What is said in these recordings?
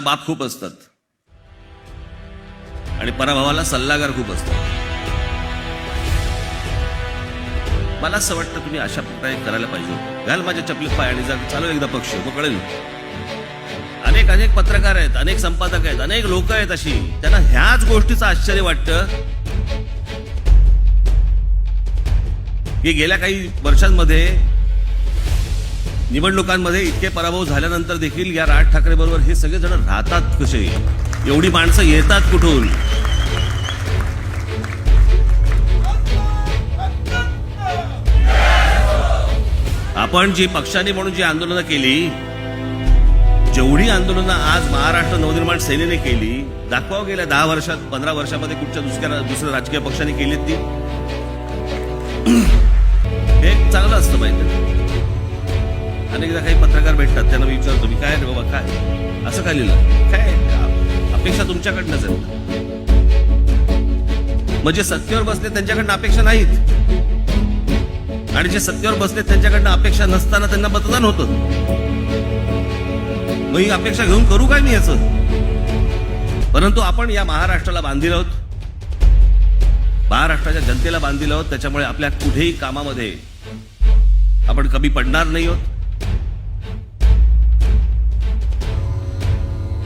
बाप खूप असतात आणि पराभवाला सल्लागार खूप असतात. मला असं वाटतं तुम्ही अशा प्रकारे करायला पाहिजे. घाल माझ्या चपलीत पाय आणि चालू एकदा पक्ष मग कळेल. अनेक अनेक पत्रकार आहेत, अनेक संपादक आहेत, अनेक लोक आहेत अशी, त्यांना ह्याच गोष्टीचं आश्चर्य वाटतं की गेल्या काही वर्षांमध्ये निवडणुकांमध्ये इतके पराभव झाल्यानंतर देखील या राज ठाकरे बरोबर हे सगळे जण राहतात कसे, एवढी माणसं येतात कुठून. आपण जी पक्षाने म्हणून जी आंदोलनं केली, जेवढी आंदोलनं आज महाराष्ट्र नवनिर्माण सेनेने केली, दाखवावं गेल्या 10 वर्षात 15 वर्षामध्ये कुठच्या दुसऱ्या राजकीय पक्षाने केलीत ती. हे चांगलं असतं माहिती. अनेकदा काही पत्रकार भेटतात, त्यांना विचारतो मी, काय रे बाबा काय असं काय लिहिलं, काय अपेक्षा तुमच्याकडनंच आहेत. म्हणजे सत्तेवर बसले त्यांच्याकडनं अपेक्षा नाहीत, आणि जे सत्तेवर बसले त्यांच्याकडनं अपेक्षा नसताना त्यांना मतदान होतं. मग ही अपेक्षा घेऊन करू काय मी याचं. परंतु आपण या महाराष्ट्राला बांधील आहोत, महाराष्ट्राच्या जनतेला बांधील आहोत. त्याच्यामुळे आपल्या कुठेही कामामध्ये आपण कमी पडणार नाही आहोत.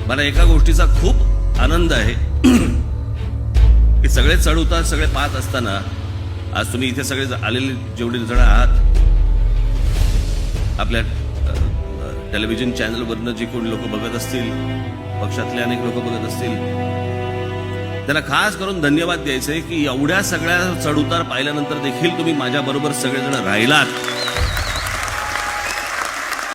मला एका गोष्टीचा खूप आनंद आहे की सगळे चढ उतार सगळे पाहत असताना आज तुम्ही इथे सगळे आलेले जेवढे जण आहात, आपल्या टेलिव्हिजन चॅनलवरनं जी कोणी लोक बघत असतील, पक्षातले अनेक लोक बघत असतील, त्यांना खास करून धन्यवाद द्यायचे की एवढ्या सगळ्या चढ उतार पाहिल्यानंतर देखील तुम्ही माझ्या बरोबर सगळेजण राहिलात.